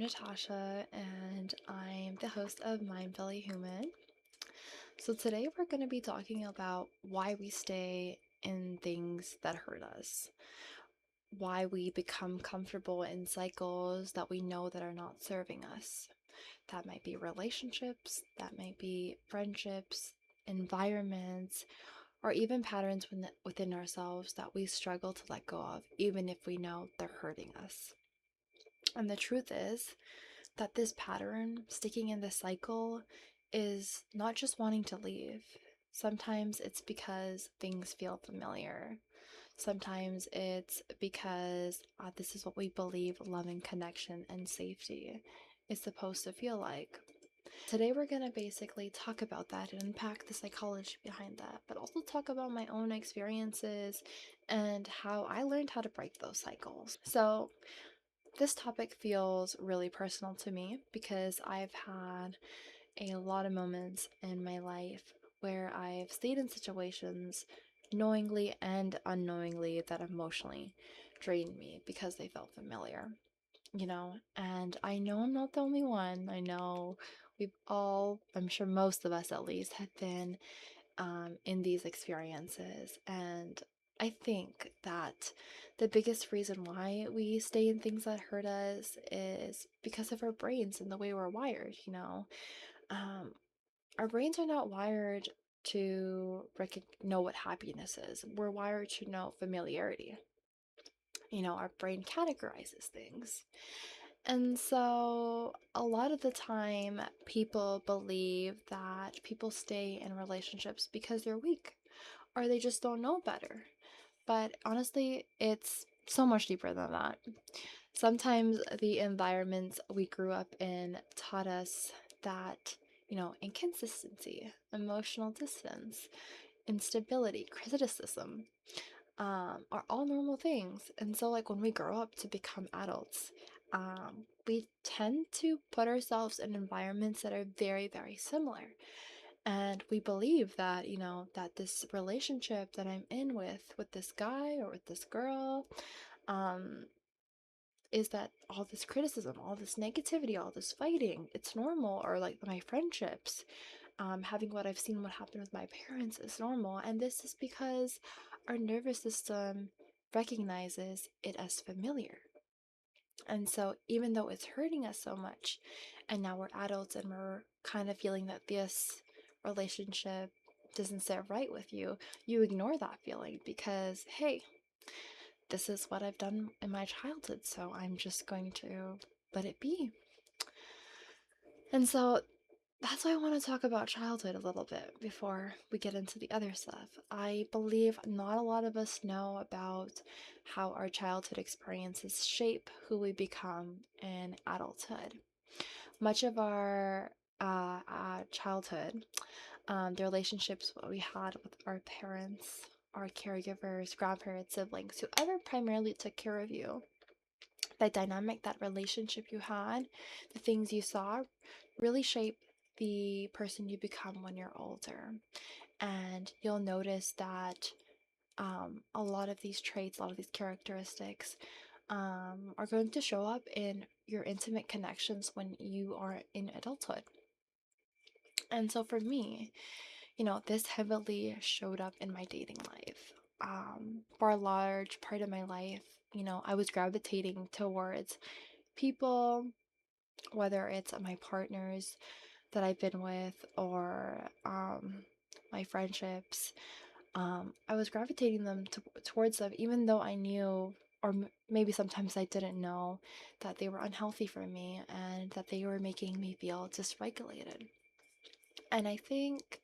Natasha, and I'm the host of Mindfully Human. So, today we're going to be talking about why we stay in things that hurt us, why we become comfortable in cycles that we know that are not serving us. That might be relationships, that might be friendships, environments, or even patterns within ourselves that we struggle to let go of, even if we know they're hurting us. And the truth is, that this pattern, sticking in the cycle, is not just wanting to leave. Sometimes it's because things feel familiar. Sometimes it's because this is what we believe love and connection and safety is supposed to feel like. Today, we're going to basically talk about that and unpack the psychology behind that, but also talk about my own experiences and how I learned how to break those cycles. So, this topic feels really personal to me because I've had a lot of moments in my life where I've stayed in situations knowingly and unknowingly that emotionally drained me because they felt familiar, and I know I'm not the only one. I know we've all, I'm sure most of us at least, have been in these experiences. And I think that the biggest reason why we stay in things that hurt us is because of our brains and the way we're wired. Um, our brains are not wired to know what happiness is. We're wired to know familiarity. Our brain categorizes things. And so, a lot of the time, people believe that people stay in relationships because they're weak or they just don't know better. But honestly, it's so much deeper than that. Sometimes the environments we grew up in taught us that, inconsistency, emotional distance, instability, criticism, are all normal things. And so, like, when we grow up to become adults, we tend to put ourselves in environments that are very, very similar. And we believe that, that this relationship that I'm in with this guy or with this girl, um, is that all this criticism, all this negativity, all this fighting, it's normal. Or like my friendships, having what happened with my parents is normal. And this is because our nervous system recognizes it as familiar. And so, even though it's hurting us so much, and now we're adults and we're kind of feeling that this relationship doesn't sit right with you, you ignore that feeling because, hey, this is what I've done in my childhood, so I'm just going to let it be. And so, that's why I want to talk about childhood a little bit before we get into the other stuff. I believe not a lot of us know about how our childhood experiences shape who we become in adulthood. Much of our childhood, the relationships what we had with our parents, our caregivers, grandparents, siblings, whoever primarily took care of you, that dynamic, that relationship you had, the things you saw really shape the person you become when you're older. And you'll notice that a lot of these traits, a lot of these characteristics are going to show up in your intimate connections when you are in adulthood. And so for me, this heavily showed up in my dating life. For a large part of my life, I was gravitating towards people, whether it's my partners that I've been with or my friendships. I was gravitating towards them, even though I knew, or maybe sometimes I didn't know, that they were unhealthy for me and that they were making me feel dysregulated. And I think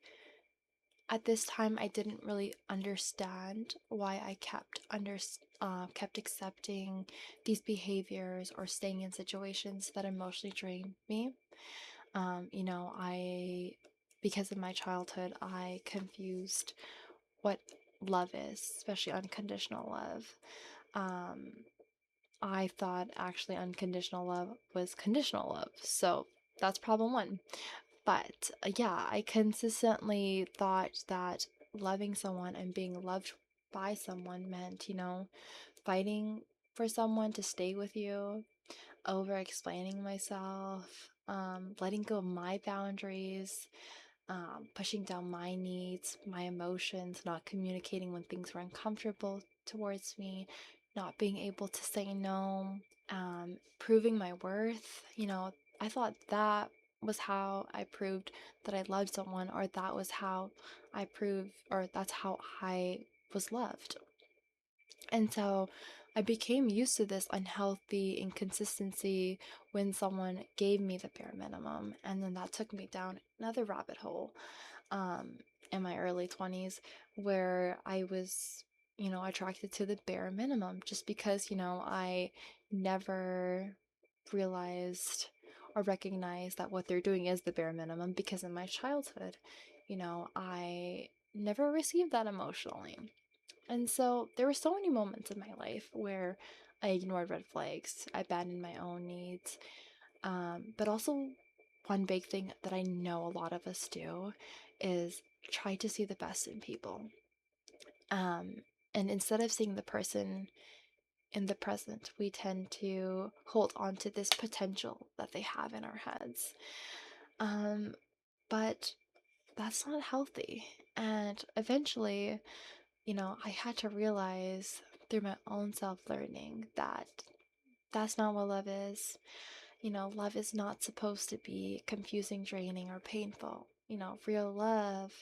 at this time I didn't really understand why I kept accepting these behaviors or staying in situations that emotionally drained me. I because of my childhood, I confused what love is, especially unconditional love. Um, I thought actually unconditional love was conditional love. So that's problem one. But yeah, I consistently thought that loving someone and being loved by someone meant, fighting for someone to stay with you, over explaining myself, letting go of my boundaries, pushing down my needs, my emotions, not communicating when things were uncomfortable towards me, not being able to say no, proving my worth. I thought that was how I proved that I loved someone, or that was how I proved, or that's how I was loved. And so I became used to this unhealthy inconsistency when someone gave me the bare minimum. And then that took me down another rabbit hole um, in my early 20s where I was, attracted to the bare minimum just because, I never realized or recognized that what they're doing is the bare minimum because in my childhood, I never received that emotionally. And so there were so many moments in my life where I ignored red flags, I abandoned my own needs, but also one big thing that I know a lot of us do is try to see the best in people. Um, and instead of seeing the person in the present, we tend to hold on to this potential that they have in our heads. Um, but that's not healthy. And eventually, I had to realize through my own self learning that that's not what love is. Love is not supposed to be confusing, draining, or painful. Real love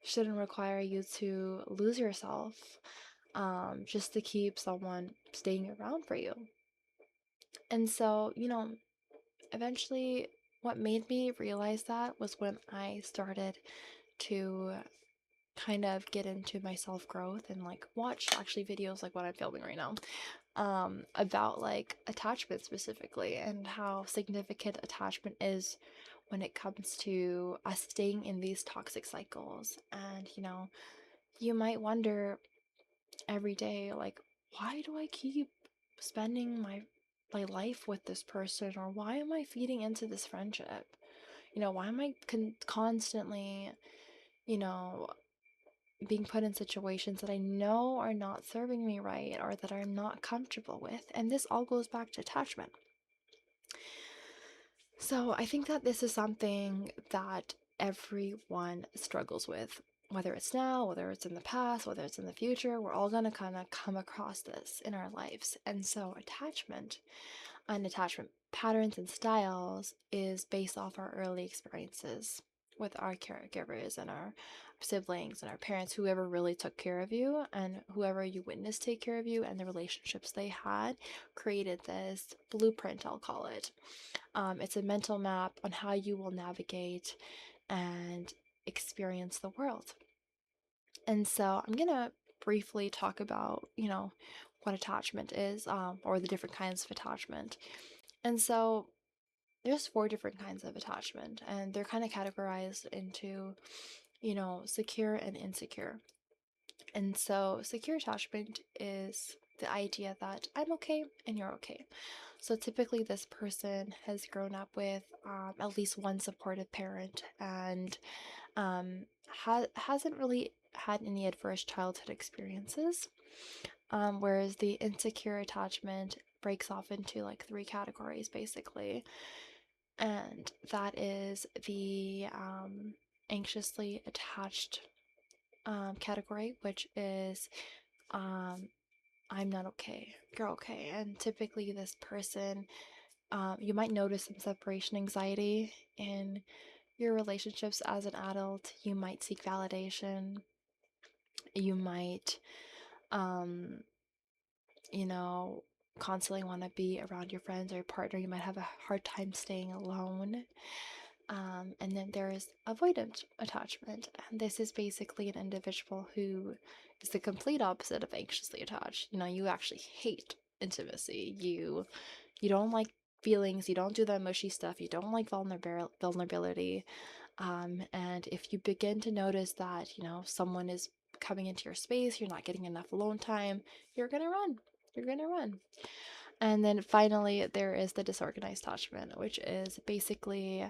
shouldn't require you to lose yourself just to keep someone staying around for you. And so, eventually, what made me realize that was when I started to kind of get into my self growth and like watch actually videos like what I'm filming right now about like attachment specifically and how significant attachment is when it comes to us staying in these toxic cycles. And you might wonder every day, like, why do I keep spending my life with this person, or why am I feeding into this friendship? Why am I constantly, you know, being put in situations that I know are not serving me right or that I'm not comfortable with? And this all goes back to attachment. So I think that this is something that everyone struggles with, whether it's now, whether it's in the past, whether it's in the future. We're all going to kind of come across this in our lives. And so attachment and attachment patterns and styles is based off our early experiences with our caregivers and our siblings and our parents, whoever really took care of you and whoever you witnessed take care of you, and the relationships they had created this blueprint, I'll call it. It's a mental map on how you will navigate and experience the world. And so I'm going to briefly talk about, what attachment is, or the different kinds of attachment. And so there's four different kinds of attachment, and they're kind of categorized into, secure and insecure. And so secure attachment is the idea that I'm okay and you're okay. So typically, this person has grown up with at least one supportive parent and hasn't really had any adverse childhood experiences. Whereas the insecure attachment breaks off into like three categories basically. And that is the anxiously attached category, which is um, I'm not okay, you're okay. And typically, this person, you might notice some separation anxiety in your relationships as an adult. You might seek validation. You might, um, you know, constantly want to be around your friends or your partner. You might have a hard time staying alone. And then there is avoidant attachment. And this is basically an individual who is the complete opposite of anxiously attached. You actually hate intimacy. You don't like feelings, you don't do the mushy stuff, you don't like vulnerability. And if you begin to notice that, someone is coming into your space, you're not getting enough alone time, you're gonna run. You're gonna run. And then finally, there is the disorganized attachment, which is basically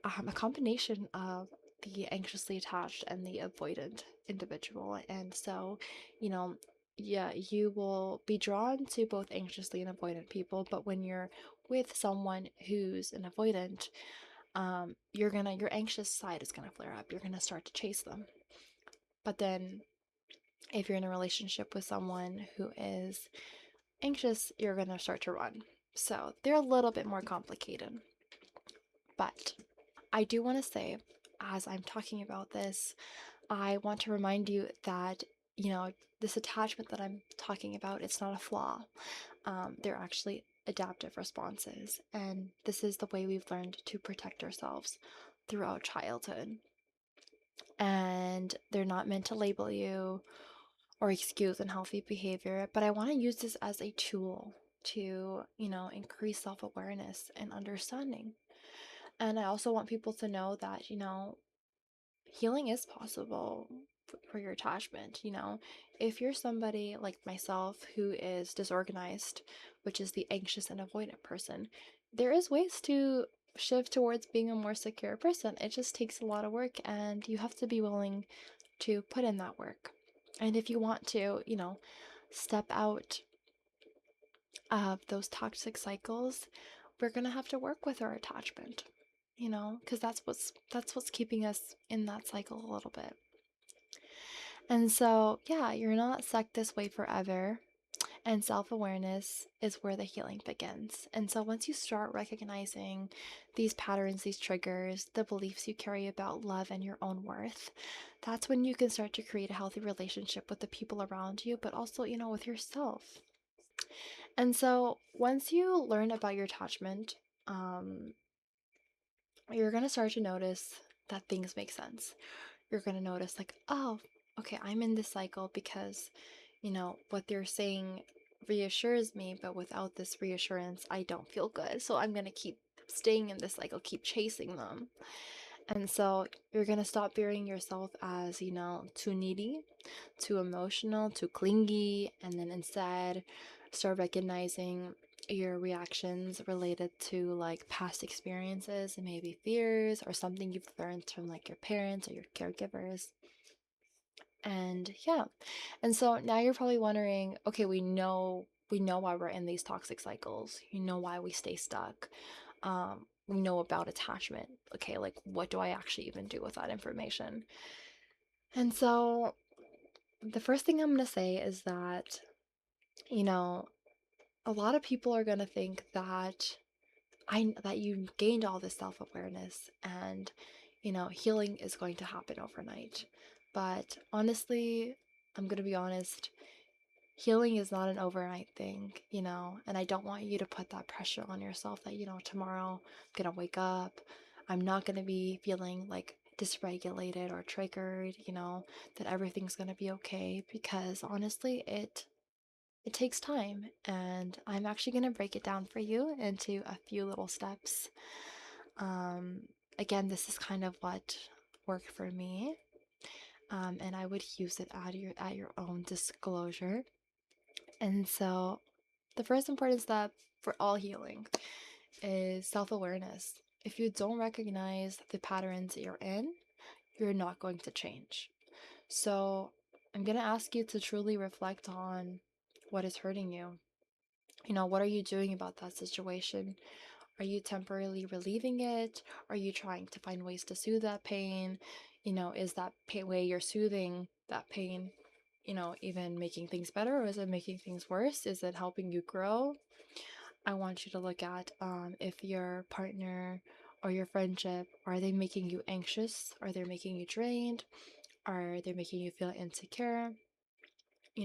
a combination of the anxiously attached and the avoidant individual. And so, you know, yeah, you will be drawn to both anxiously and avoidant people, but when you're with someone who's an avoidant, your anxious side is gonna flare up. You're gonna start to chase them. But then if you're in a relationship with someone who is anxious, you're gonna start to run. So they're a little bit more complicated. But I do want to say, as I'm talking about this, I want to remind you that, you know, this attachment that I'm talking about, it's not a flaw. They're actually adaptive responses. And this is the way we've learned to protect ourselves throughout childhood. And they're not meant to label you or excuse unhealthy behavior, but I want to use this as a tool to, increase self awareness and understanding. And I also want people to know that, healing is possible for your attachment. If you're somebody like myself who is disorganized, which is the anxious and avoidant person, there is ways to shift towards being a more secure person. It just takes a lot of work, and you have to be willing to put in that work. And if you want to, step out of those toxic cycles, we're going to have to work with our attachment, because that's what's keeping us in that cycle a little bit. And so, yeah, you're not stuck this way forever. And self awareness is where the healing begins. And so, once you start recognizing these patterns, these triggers, the beliefs you carry about love and your own worth, that's when you can start to create a healthy relationship with the people around you, but also, with yourself. And so, once you learn about your attachment, um, you're going to start to notice that things make sense. You're going to notice, like, oh, okay, I'm in this cycle because, what they're saying reassures me, but without this reassurance, I don't feel good. So I'm going to keep staying in this cycle, keep chasing them. And so you're going to stop viewing yourself as, too needy, too emotional, too clingy, and then instead start recognizing your reactions related to like past experiences and maybe fears or something you've learned from like your parents or your caregivers. And yeah. And so now you're probably wondering, okay, we know why we're in these toxic cycles. You know why we stay stuck. We know about attachment. Okay, like what do I actually even do with that information? And so the first thing I'm going to say is that, you know, a lot of people are going to think that that you gained all this self-awareness and, healing is going to happen overnight. But honestly, I'm going to be honest, healing is not an overnight thing, and I don't want you to put that pressure on yourself that, tomorrow I'm going to wake up, I'm not going to be feeling like dysregulated or triggered, that everything's going to be okay, because honestly, it takes time, and I'm actually going to break it down for you into a few little steps. Um, Again, this is kind of what worked for me, and I would use it at your own disclosure. And so, the first important step for all healing is self awareness. If you don't recognize the patterns that you're in, you're not going to change. So, I'm going to ask you to truly reflect on what is hurting you. What are you doing about that situation? Are you temporarily relieving it? Are you trying to find ways to soothe that pain? Is that way you're soothing that pain, even making things better, or is it making things worse? Is it helping you grow? I want you to look at if your partner or your friendship, are they making you anxious? Are they making you drained? Are they making you feel insecure?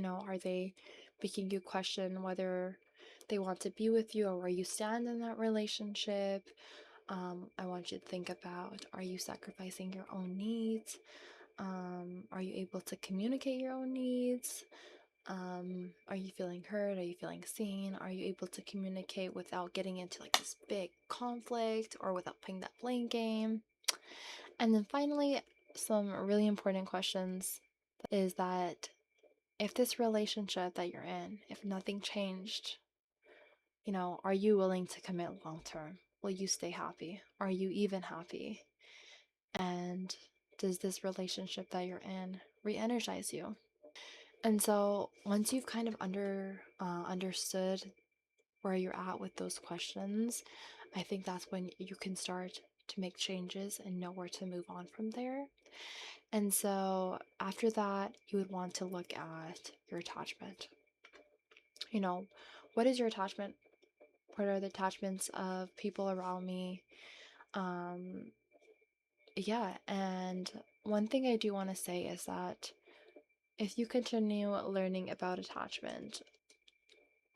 Are they making you question whether they want to be with you or where you stand in that relationship? I want you to think about, are you sacrificing your own needs? Are you able to communicate your own needs? Are you feeling heard? Are you feeling seen? Are you able to communicate without getting into like this big conflict or without playing that blame game? And then finally, some really important questions is that if this relationship that you're in, if nothing changed, are you willing to commit long term? Will you stay happy? Are you even happy? And does this relationship that you're in re energize you? And so once you've kind of understood where you're at with those questions, I think that's when you can start to make changes and know where to move on from there. And so after that, you would want to look at your attachment. You know, what is your attachment? What are the attachments of people around me? Um, yeah, and one thing I do want to say is that if you continue learning about attachment,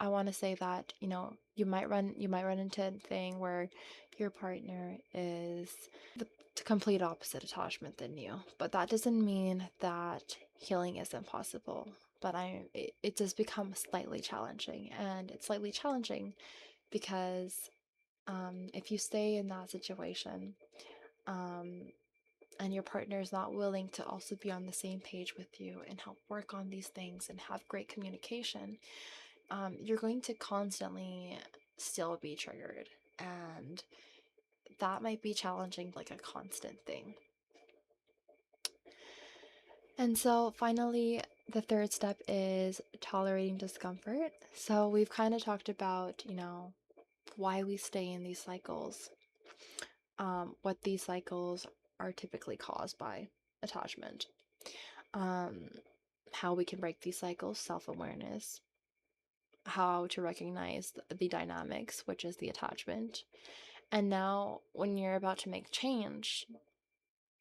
I want to say that, you might run into a thing where your partner is the complete opposite attachment than you. But that doesn't mean that healing is impossible. But it does become slightly challenging. And it's slightly challenging because if you stay in that situation, um, and your partner is not willing to also be on the same page with you and help work on these things and have great communication, you're going to constantly still be triggered. And that might be challenging, like a constant thing. And so finally, the third step is tolerating discomfort. So we've kind of talked about, why we stay in these cycles, what these cycles are typically caused by attachment, um, how we can break these cycles, self awareness, how to recognize the dynamics, which is the attachment. And now, when you're about to make change,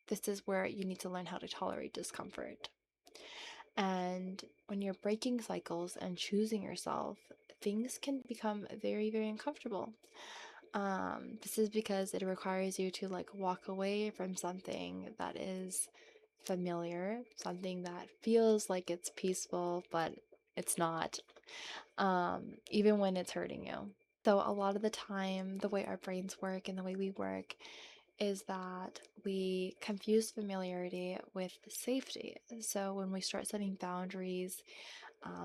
this is where you need to learn how to tolerate discomfort. And when you're breaking cycles and choosing yourself, things can become very, very uncomfortable. This is because it requires you to like walk away from something that is familiar, something that feels like it's peaceful, but it's not, even when it's hurting you. So, a lot of the time, the way our brains work and the way we work is that we confuse familiarity with safety. So, when we start setting boundaries,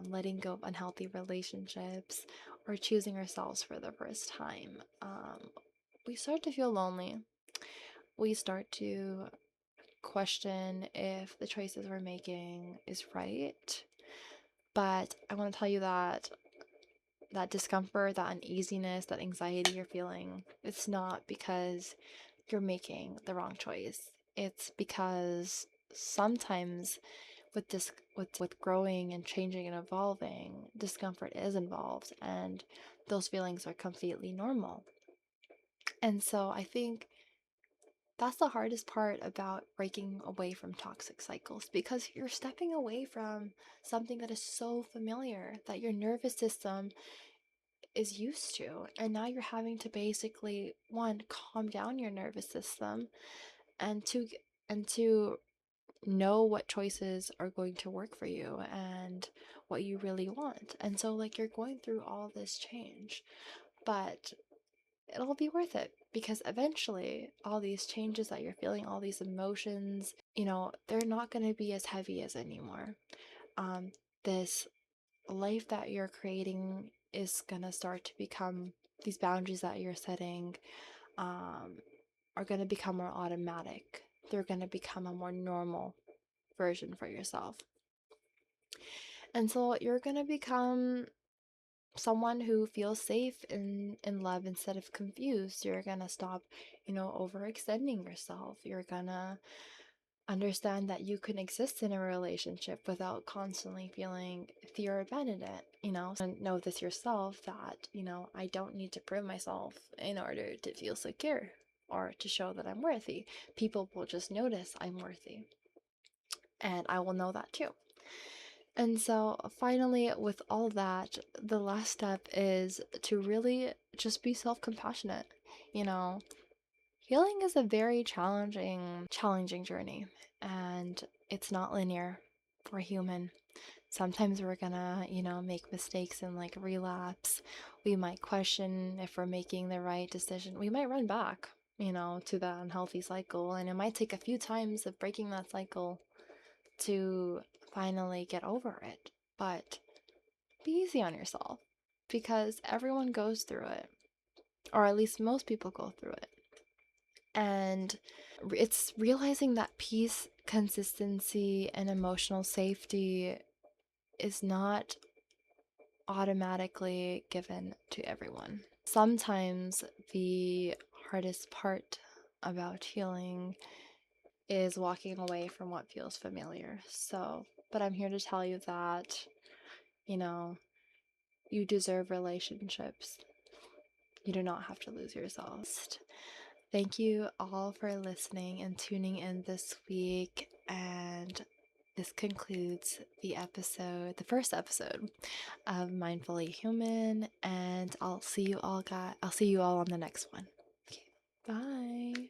letting go of unhealthy relationships, or choosing ourselves for the first time, we start to feel lonely. We start to question if the choices we're making is right. But I want to tell you that that discomfort, that uneasiness, that anxiety you're feeling, it's not because you're making the wrong choice. It's because sometimes with growing and changing and evolving, discomfort is involved, and those feelings are completely normal. And so I think that's the hardest part about breaking away from toxic cycles, because you're stepping away from something that is so familiar that your nervous system is used to. And now you're having to basically, one, calm down your nervous system, and to know what choices are going to work for you and what you really want. And so like you're going through all this change, but it'll be worth it, because eventually all these changes that you're feeling, all these emotions, they're not going to be as heavy as anymore. This life that you're creating is going to start to become, these boundaries that you're setting um, are going to become more automatic. They're going to become a more normal version for yourself. And so you're going to become someone who feels safe in love instead of confused. You're going to stop, overextending yourself. You're going to understand that you can exist in a relationship without constantly feeling fear or abandonment, and know this yourself that, I don't need to prove myself in order to feel secure or to show that I'm worthy. People will just notice I'm worthy, and I will know that too. And so, finally, with all that, the last step is to really just be self compassionate. You know, Healing is a very challenging journey, and it's not linear. We're human. Sometimes we're gonna, make mistakes and like relapse. We might question if we're making the right decision. We might run back, to that unhealthy cycle, and it might take a few times of breaking that cycle to finally get over it. But be easy on yourself, because everyone goes through it, or at least most people go through it. And it's realizing that peace, consistency, and emotional safety is not automatically given to everyone. Sometimes the hardest part about healing is walking away from what feels familiar. But I'm here to tell you that, you know, you deserve relationships. You do not have to lose yourself. Thank you all for listening and tuning in this week. And this concludes the first episode of Mindfully Human. And I'll see you all on the next one. Okay, bye.